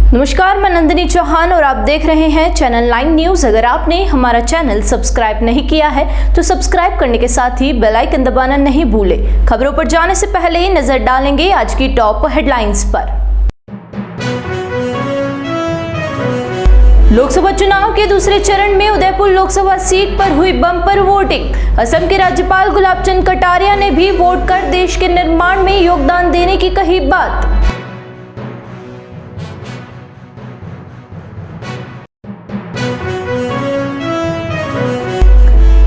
नमस्कार, मैं नंदिनी चौहान और आप देख रहे हैं चैनल 9 न्यूज। अगर आपने हमारा चैनल सब्सक्राइब नहीं किया है तो सब्सक्राइब करने के साथ ही बेल आइकन दबाना नहीं भूलें। खबरों पर जाने से पहले नजर डालेंगे आज की टॉप हेडलाइंस पर। लोकसभा चुनाव के दूसरे चरण में उदयपुर लोकसभा सीट पर हुई बम्पर वोटिंग। असम के राज्यपाल गुलाब चंद कटारिया ने भी वोट कर देश के निर्माण में योगदान देने की कही बात।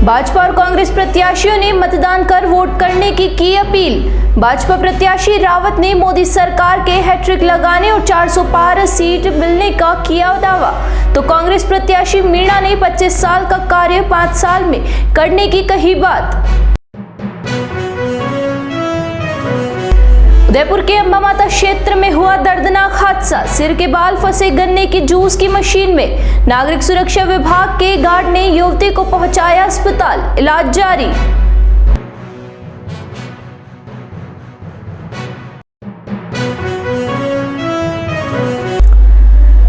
भाजपा और कांग्रेस प्रत्याशियों ने मतदान कर वोट करने की अपील। भाजपा प्रत्याशी रावत ने मोदी सरकार के हैट्रिक लगाने और 400 पार सीट मिलने का किया दावा, तो कांग्रेस प्रत्याशी मीणा ने 25 साल का कार्य 5 साल में करने की कही बात। उदयपुर के अंबा माता क्षेत्र में हुआ दर्दनाक हादसा। सिर के बाल फंसे गन्ने की जूस की मशीन में। नागरिक सुरक्षा विभाग के गार्ड ने युवती को पहुंचाया अस्पताल, इलाज जारी।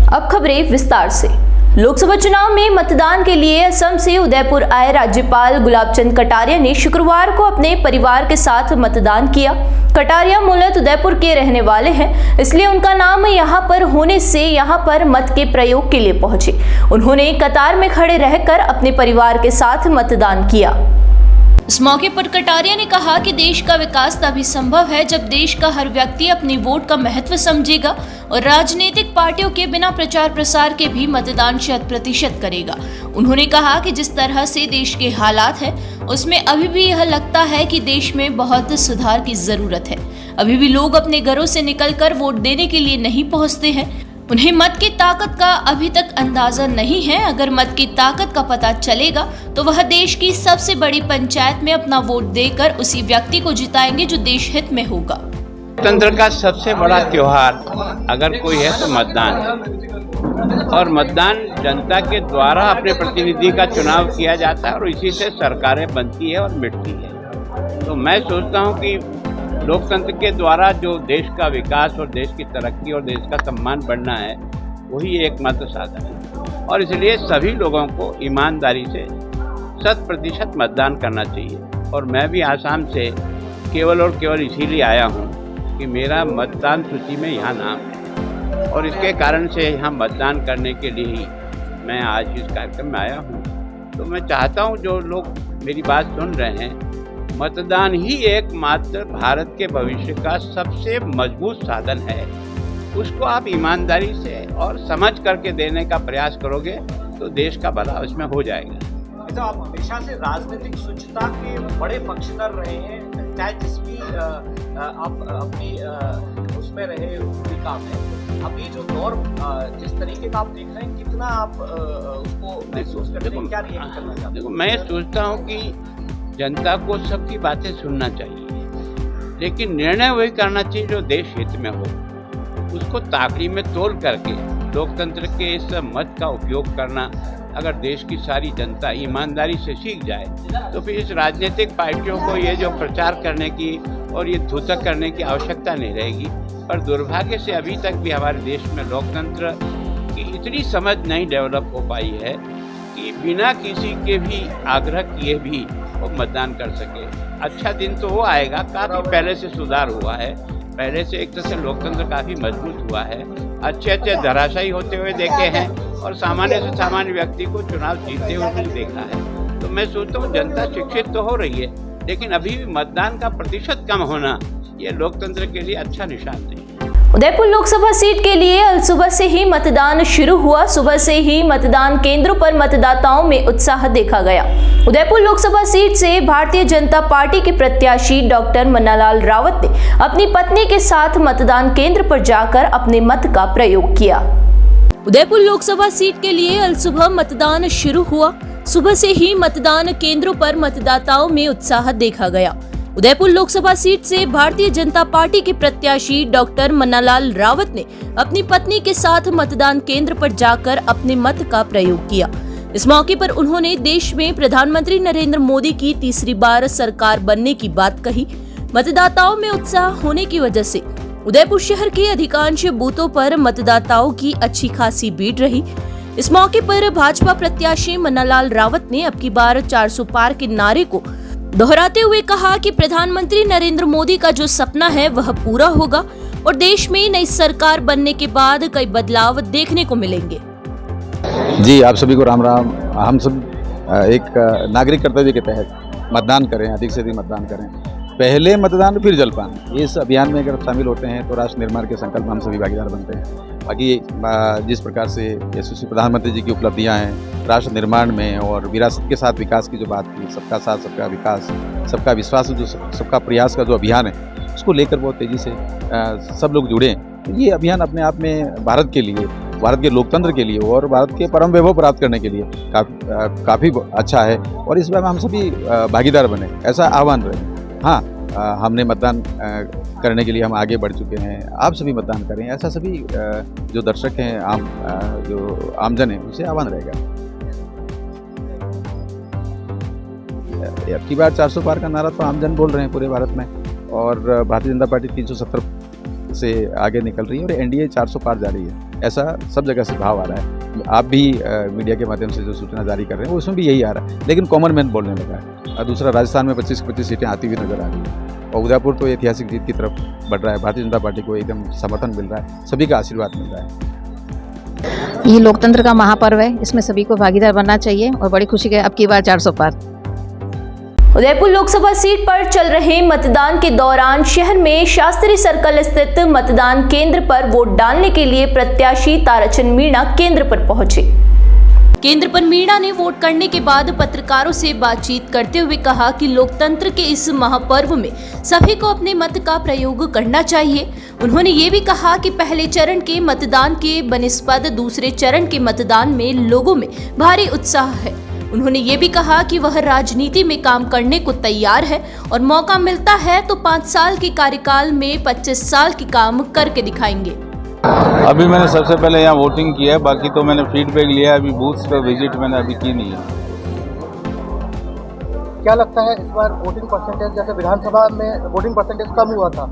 अब खबरें विस्तार से। लोकसभा चुनाव में मतदान के लिए असम से उदयपुर आए राज्यपाल गुलाब चंद कटारिया ने शुक्रवार को अपने परिवार के साथ मतदान किया। कटारिया मूलतः उदयपुर के रहने वाले हैं, इसलिए उनका नाम यहां पर होने से यहां पर मत के प्रयोग के लिए पहुंचे। उन्होंने कतार में खड़े रहकर अपने परिवार के साथ मतदान किया। इस मौके पर कटारिया ने कहा कि देश का विकास तभी संभव है जब देश का हर व्यक्ति अपनी वोट का महत्व समझेगा और राजनीतिक पार्टियों के बिना प्रचार प्रसार के भी मतदान 100% करेगा। उन्होंने कहा कि जिस तरह से देश के हालात हैं, उसमें अभी भी यह लगता है कि देश में बहुत सुधार की जरूरत है। अभी भी लोग अपने घरों से निकलकर वोट देने के लिए नहीं पहुंचते हैं। उन्हें मत की ताकत का अभी तक अंदाजा नहीं है। अगर मत की ताकत का पता चलेगा तो वह देश की सबसे बड़ी पंचायत में अपना वोट देकर उसी व्यक्ति को जिताएंगे जो देश हित में होगा। लोकतंत्र का सबसे बड़ा त्योहार अगर कोई है तो मतदान, और मतदान जनता के द्वारा अपने प्रतिनिधि का चुनाव किया जाता है और इसी से सरकारें बनती है और मिटती है। तो मैं सोचता हूँ कि लोकतंत्र के द्वारा जो देश का विकास और देश की तरक्की और देश का सम्मान बढ़ना है, वही एकमात्र साधन है। और इसलिए सभी लोगों को ईमानदारी से 100% मतदान करना चाहिए। और मैं भी आसाम से केवल और केवल इसीलिए आया हूँ कि मेरा मतदान सूची में यहाँ नाम है, और इसके कारण से यहाँ मतदान करने के लिए ही मैं आज इस कार्यक्रम में आया हूँ। तो मैं चाहता हूँ जो लोग मेरी बात सुन रहे हैं, मतदान ही एकमात्र भारत के भविष्य का सबसे मजबूत साधन है। उसको आप ईमानदारी से और समझ करके देने का प्रयास करोगे तो देश का भला उसमें हो जाएगा। तो आप हमेशा से राजनीतिक स्वच्छता के बड़े पक्षधर रहे हैं, चाहे जिस भी आप अपनी उसमें रहे भूमिका में। अभी जो दौर जिस तरीके का आप देख रहे हैं, कितना आप उसको महसूस करते हैं, क्या रिएक्ट करना चाहते हैं? देखो, मैं सोचता हूँ कि जनता को सबकी बातें सुनना चाहिए, लेकिन निर्णय वही करना चाहिए जो देश हित में हो। उसको ताकड़ी में तोल करके लोकतंत्र के इस मत का उपयोग करना अगर देश की सारी जनता ईमानदारी से सीख जाए तो फिर इस राजनीतिक पार्टियों को ये जो प्रचार करने की और ये धूतक करने की आवश्यकता नहीं रहेगी। पर दुर्भाग्य से अभी तक भी हमारे देश में लोकतंत्र की इतनी समझ नहीं डेवलप हो पाई है कि बिना किसी के भी आग्रह किए भी वो मतदान कर सके। अच्छा दिन तो वो आएगा, काफ़ी पहले से सुधार हुआ है। पहले से एक तरह से लोकतंत्र काफ़ी मजबूत हुआ है। अच्छे धराशायी होते हुए देखे हैं और सामान्य से सामान्य व्यक्ति को चुनाव जीतते हुए भी देखा है। तो मैं सोचता हूँ जनता शिक्षित तो हो रही है, लेकिन अभी भी मतदान का प्रतिशत कम होना ये लोकतंत्र के लिए अच्छा निशान नहीं। उदयपुर लोकसभा सीट के लिए कल सुबह से ही मतदान शुरू हुआ। सुबह से ही मतदान केंद्रों पर मतदाताओं में उत्साह देखा गया। उदयपुर लोकसभा सीट से भारतीय जनता पार्टी के प्रत्याशी डॉक्टर मन्नालाल रावत ने अपनी पत्नी के साथ मतदान केंद्र पर जाकर अपने मत का प्रयोग किया। उदयपुर लोकसभा सीट के लिए कल सुबह मतदान शुरू हुआ। सुबह से ही मतदान केंद्रों पर मतदाताओं में उत्साह देखा गया। उदयपुर लोकसभा सीट से भारतीय जनता पार्टी के प्रत्याशी डॉक्टर मन्नालाल रावत ने अपनी पत्नी के साथ मतदान केंद्र पर जाकर अपने मत का प्रयोग किया। इस मौके पर उन्होंने देश में प्रधानमंत्री नरेंद्र मोदी की तीसरी बार सरकार बनने की बात कही। मतदाताओं में उत्साह होने की वजह से उदयपुर शहर के अधिकांश बूथों पर मतदाताओं की अच्छी खासी भीड़ रही। इस मौके पर भाजपा प्रत्याशी मन्नालाल रावत ने अब की बार 400 पार के नारे को दोहराते हुए कहा कि प्रधानमंत्री नरेंद्र मोदी का जो सपना है वह पूरा होगा और देश में नई सरकार बनने के बाद कई बदलाव देखने को मिलेंगे। जी, आप सभी को राम राम। हम सब एक नागरिक कर्तव्य के तहत मतदान करें, अधिक से अधिक मतदान करें। पहले मतदान फिर जलपान, इस अभियान में अगर शामिल होते हैं तो राष्ट्र निर्माण के संकल्प में हम सभी भागीदार बनते हैं। बाकी जिस प्रकार से यशस्वी प्रधानमंत्री जी की उपलब्धियां हैं राष्ट्र निर्माण में और विरासत के साथ विकास की जो बात की, सबका साथ सबका विकास, सबका विश्वास, जो सबका प्रयास का जो अभियान है उसको लेकर बहुत तेज़ी से सब लोग जुड़े। ये अभियान अपने आप में भारत के लिए, भारत के लोकतंत्र के लिए और भारत के परम वैभव प्राप्त करने के लिए काफ़ी अच्छा है और इस बार हम सभी भागीदार बने, ऐसा आह्वान रहे। हाँ, हमने मतदान करने के लिए हम आगे बढ़ चुके हैं, आप सभी मतदान करें, ऐसा सभी जो दर्शक हैं, जो आमजन है, उसे आह्वान रहेगा। अब की बार 400 पार का नारा तो आमजन बोल रहे हैं पूरे भारत में और भारतीय जनता पार्टी 370 से आगे निकल रही है और एनडीए 400 पार जा रही है, ऐसा सब जगह से भाव आ रहा है। आप भी मीडिया के माध्यम से जो सूचना जारी कर रहे हैं उसमें भी यही आ रहा है, लेकिन कॉमन मैन बोलने लगा है। और दूसरा, राजस्थान में 25 सीटें आती हुई नजर आ रही है और उदयपुर तो ऐतिहासिक जीत की तरफ बढ़ रहा है। भारतीय जनता पार्टी को एकदम समर्थन मिल रहा है, सभी का आशीर्वाद मिल रहा है। ये लोकतंत्र का महापर्व है, इसमें सभी को भागीदार बनना चाहिए और बड़ी खुशी के अब की बार 400 पार। उदयपुर लोकसभा सीट पर चल रहे मतदान के दौरान शहर में शास्त्री सर्कल स्थित मतदान केंद्र पर वोट डालने के लिए प्रत्याशी ताराचंद मीणा केंद्र पर पहुंचे। केंद्र पर मीणा ने वोट करने के बाद पत्रकारों से बातचीत करते हुए कहा कि लोकतंत्र के इस महापर्व में सभी को अपने मत का प्रयोग करना चाहिए। उन्होंने ये भी कहा कि पहले चरण के मतदान के बनिस्बत दूसरे चरण के मतदान में लोगों में भारी उत्साह है। उन्होंने ये भी कहा कि वह राजनीति में काम करने को तैयार है और मौका मिलता है तो 5 साल के कार्यकाल में 25 साल की काम करके दिखाएंगे। अभी मैंने सबसे पहले यहाँ वोटिंग किया है, बाकी तो मैंने फीडबैक लिया है। अभी बूथ पर विजिट मैंने अभी की नहीं है। क्या लगता है इस बार वोटिंग परसेंटेज, जैसे विधानसभा में वोटिंग परसेंटेज कम हुआ था,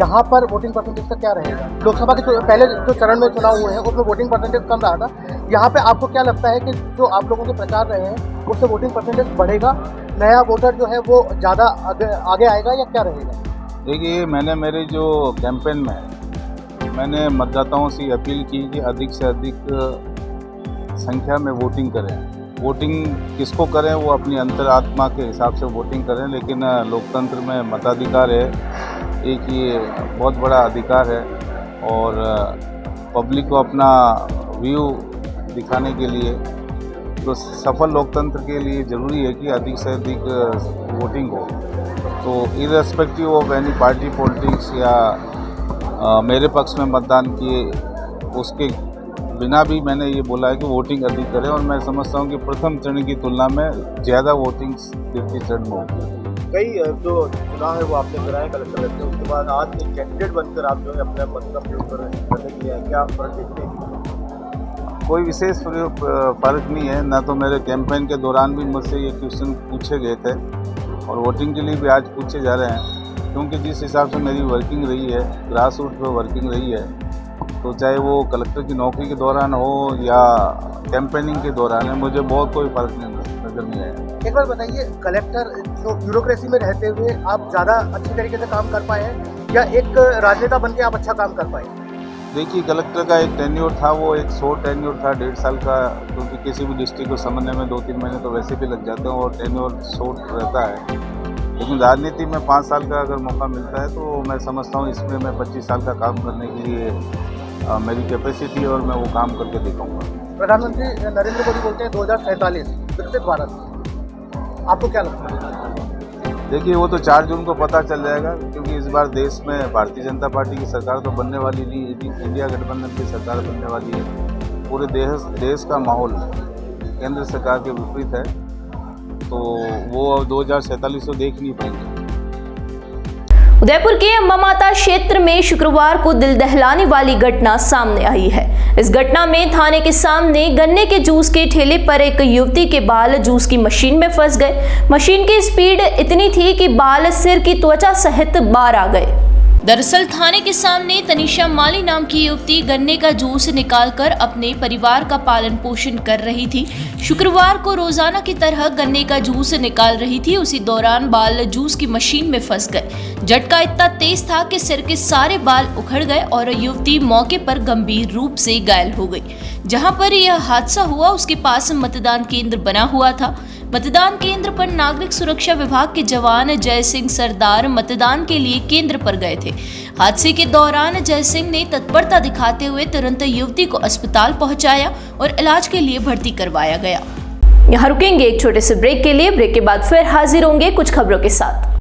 यहाँ पर वोटिंग परसेंटेज का क्या रहेगा? लोकसभा के पहले जो चरण में चुनाव हुए हैं उसमें वोटिंग परसेंटेज कम रहा था, यहाँ पे आपको क्या लगता है कि जो आप लोगों के प्रचार रहे हैं उससे वोटिंग परसेंटेज बढ़ेगा, नया वोटर जो है वो ज़्यादा आगे आएगा या क्या रहेगा? देखिए, मैंने मेरे जो कैंपेन में मैंने मतदाताओं से अपील की कि अधिक से अधिक संख्या में वोटिंग करें। वोटिंग किसको करें वो अपनी अंतरात्मा के हिसाब से वोटिंग करें, लेकिन लोकतंत्र में मताधिकार है, एक ये बहुत बड़ा अधिकार है और पब्लिक को अपना व्यू दिखाने के लिए तो सफल लोकतंत्र के लिए ज़रूरी है कि अधिक से अधिक वोटिंग हो। तो irrespective of any party politics या मेरे पक्ष में मतदान किए उसके बिना भी मैंने ये बोला है कि वोटिंग अधिक करें और मैं समझता हूँ कि प्रथम चरण की तुलना में ज़्यादा वोटिंग द्वितीय चरण में होगी। कई जो चुनाव है वो आपने कराए कलेक्टर रहते हैं, उसके बाद आज एक कैंडिडेट बनकर आप जो है अपने मत का प्रयोग करने के लिए क्या फर्क देखते हैं? कोई विशेष फर्क नहीं है। ना तो मेरे कैंपेन के दौरान भी मुझसे ये क्वेश्चन पूछे गए थे और वोटिंग के लिए भी आज पूछे जा रहे हैं, क्योंकि जिस हिसाब से मेरी वर्किंग रही है, ग्रास रूट पर वर्किंग रही है, तो चाहे वो कलेक्टर की नौकरी के दौरान हो या कैंपेनिंग के दौरान है, मुझे बहुत कोई फर्क नज़र नहीं आया। एक बार बताइए, कलेक्टर जो ब्यूरोक्रेसी में रहते हुए आप ज़्यादा अच्छी तरीके से काम कर पाए हैं या एक राजनेता बनके आप अच्छा काम कर पाए? देखिए, कलेक्टर का एक टेन्योर था, वो एक शॉर्ट टेन्योर था 1.5 साल का, क्योंकि किसी भी डिस्ट्रिक्ट को समझने में 2-3 महीने तो वैसे भी लग जाते हैं और टेन्योर शॉर्ट रहता है। लेकिन राजनीति में 5 साल का अगर मौका मिलता है तो मैं समझता हूँ इसमें मैं 25 साल का काम करने के लिए मेरी कैपेसिटी और मैं वो काम करके दिखाऊंगा। प्रधानमंत्री नरेंद्र मोदी बोलते हैं 2047 विकसित भारत, आपको क्या लगता है? देखिए, वो तो 4 जून को पता चल जाएगा, क्योंकि इस बार देश में भारतीय जनता पार्टी की सरकार तो बनने वाली नहीं, इंडिया गठबंधन की सरकार बनने वाली है। पूरे देश का माहौल केंद्र सरकार के विपरीत है, तो वो 2047 को देख नहीं पाएंगे। उदयपुर के अम्बा माता क्षेत्र में शुक्रवार को दिल दहलाने वाली घटना सामने आई है। इस घटना में थाने के सामने गन्ने के जूस के ठेले पर एक युवती के बाल जूस की मशीन में फंस गए। मशीन की स्पीड इतनी थी कि बाल सिर की त्वचा सहित बाहर आ गए। दरअसल थाने के सामने तनीषा माली नाम की युवती गन्ने का जूस निकालकर अपने परिवार का पालन पोषण कर रही थी। शुक्रवार को रोजाना की तरह गन्ने का जूस निकाल रही थी। उसी दौरान बाल जूस की मशीन में फंस गए। झटका इतना तेज था कि सिर के सारे बाल उखड़ गए और युवती मौके पर गंभीर रूप से घायल हो गई। जहां पर यह हादसा हुआ उसके पास मतदान केंद्र बना हुआ था। मतदान केंद्र पर नागरिक सुरक्षा विभाग के जवान जय सिंह सरदार मतदान के लिए केंद्र पर गए थे। हादसे के दौरान जय सिंह ने तत्परता दिखाते हुए तुरंत युवती को अस्पताल पहुंचाया और इलाज के लिए भर्ती करवाया गया। यहाँ रुकेंगे एक छोटे से ब्रेक के लिए। ब्रेक के बाद फिर हाजिर होंगे कुछ खबरों के साथ।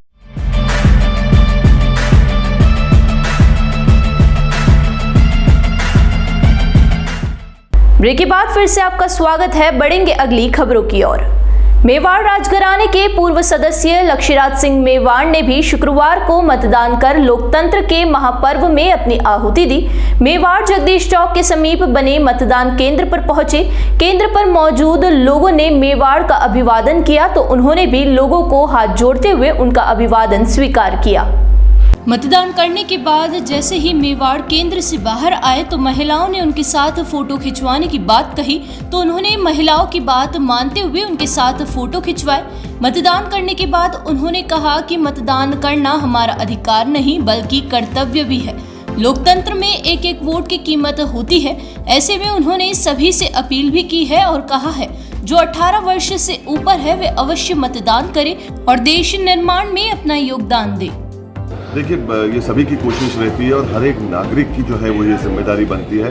ब्रेक के बाद फिर से आपका स्वागत है। बढ़ेंगे अगली खबरों की ओर। मेवाड़ राजघराने के पूर्व सदस्य लक्ष्यराज सिंह मेवाड़ ने भी शुक्रवार को मतदान कर लोकतंत्र के महापर्व में अपनी आहुति दी। मेवाड़ जगदीश चौक के समीप बने मतदान केंद्र पर पहुंचे। केंद्र पर मौजूद लोगों ने मेवाड़ का अभिवादन किया तो उन्होंने भी लोगों को हाथ जोड़ते हुए उनका अभिवादन स्वीकार किया। मतदान करने के बाद जैसे ही मेवाड़ केंद्र से बाहर आए तो महिलाओं ने उनके साथ फोटो खिंचवाने की बात कही तो उन्होंने महिलाओं की बात मानते हुए उनके साथ फोटो खिंचवाए। मतदान करने के बाद उन्होंने कहा कि मतदान करना हमारा अधिकार नहीं बल्कि कर्तव्य भी है। लोकतंत्र में एक एक वोट की कीमत होती है। ऐसे में उन्होंने सभी से अपील भी की है और कहा है जो 18 वर्ष से ऊपर है वे अवश्य मतदान करें और देश निर्माण में अपना योगदान दें। देखिए, ये सभी की कोशिश रहती है और हर एक नागरिक की जो है वो ये जिम्मेदारी बनती है।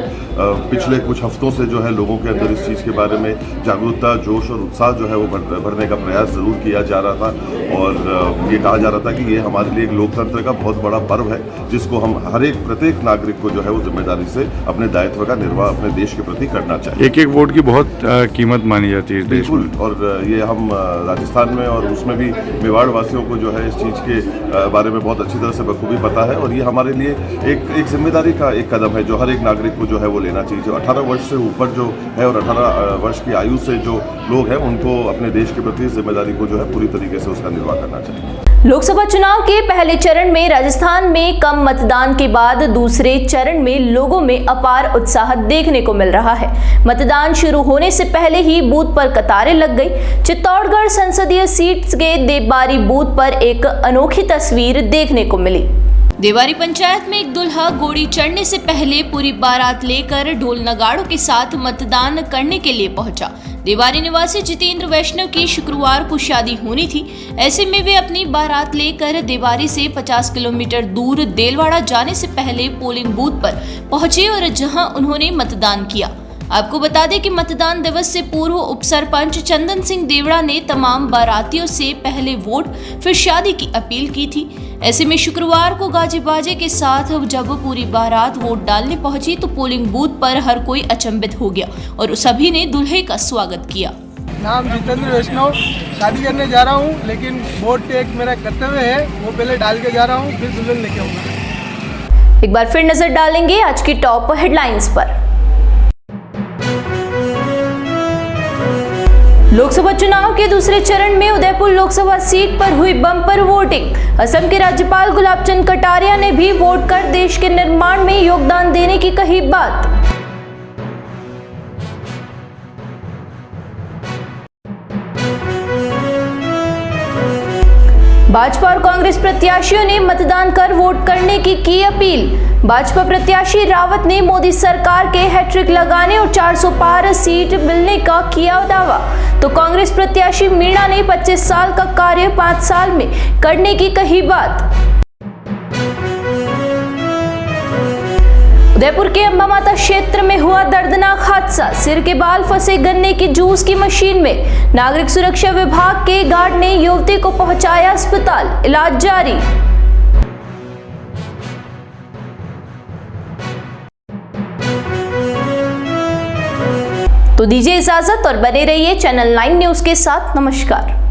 पिछले कुछ हफ्तों से जो है लोगों के अंदर इस चीज़ के बारे में जागरूकता, जोश और उत्साह जो है वो भरने का प्रयास ज़रूर किया जा रहा था और ये कहा जा रहा था कि ये हमारे लिए एक लोकतंत्र का बहुत बड़ा पर्व है जिसको हम हर एक प्रत्येक नागरिक को जो है वो जिम्मेदारी से अपने दायित्व का निर्वाह अपने देश के प्रति करना चाहिए। एक एक वोट की बहुत कीमत मानी जाती है देश में। और ये हम राजस्थान में और उसमें भी मेवाड़ वासियों को जो है इस चीज़ के बारे में बहुत अच्छी तरह से बखूबी पता है और ये हमारे लिए एक जिम्मेदारी का एक कदम है जो हर एक नागरिक को जो है वो लेना चाहिए। जो 18 वर्ष से ऊपर जो है और 18 वर्ष की आयु से जो लोग हैं उनको अपने देश के प्रति जिम्मेदारी को जो है पूरी तरीके से उसका निर्वाह करना चाहिए। लोकसभा चुनाव के पहले चरण में राजस्थान में कम मतदान के बाद दूसरे चरण में लोगों में अपार उत्साह देखने को मिल रहा है। मतदान शुरू होने से पहले ही बूथ पर कतारें लग गई। चित्तौड़गढ़ संसदीय सीट के देवबारी बूथ पर एक अनोखी तस्वीर देखने को मिली। देवारी पंचायत में एक दूल्हा घोड़ी चढ़ने से पहले पूरी बारात लेकर ढोल नगाड़ों के साथ मतदान करने के लिए पहुंचा। देवारी निवासी जितेंद्र वैष्णव की शुक्रवार को शादी होनी थी। ऐसे में वे अपनी बारात लेकर देवारी से 50 किलोमीटर दूर देलवाड़ा जाने से पहले पोलिंग बूथ पर पहुंचे और जहां उन्होंने मतदान किया। आपको बता दें कि मतदान दिवस से पूर्व उप सरपंच चंदन सिंह देवड़ा ने तमाम बारातियों से पहले वोट फिर शादी की अपील की थी। ऐसे में शुक्रवार को गाजे बाजे के साथ जब पूरी बारात वोट डालने पहुंची तो पोलिंग बूथ पर हर कोई अचंभित हो गया और सभी ने दूल्हे का स्वागत किया। नाम जितेंद्र वैष्णव, शादी करने जा रहा हूँ लेकिन वोट एक मेरा कर्तव्य है, वो पहले डाल के जा रहा हूँ फिर दुल्हन लेके आऊँगा। एक बार फिर नजर डालेंगे आज की टॉप हेडलाइंस पर। लोकसभा चुनाव के दूसरे चरण में उदयपुर लोकसभा सीट पर हुई बम्पर वोटिंग। असम के राज्यपाल गुलाब चंद कटारिया ने भी वोट कर देश के निर्माण में योगदान देने की कही बात। भाजपा और कांग्रेस प्रत्याशियों ने मतदान कर वोट करने की अपील। भाजपा प्रत्याशी रावत ने मोदी सरकार के हैट्रिक लगाने और 400 पार सीट मिलने का किया दावा, तो कांग्रेस प्रत्याशी मीणा ने 25 साल का कार्य 5 साल में करने की कही बात। उदयपुर के अंबा माता क्षेत्र में हुआ दर्दनाक हादसा। सिर के बाल फंसे गन्ने की जूस की मशीन में। नागरिक सुरक्षा विभाग के गार्ड ने युवती को पहुंचाया अस्पताल, इलाज जारी। तो दीजिए इजाजत और बने रहिए चैनल 9 न्यूज के साथ। नमस्कार।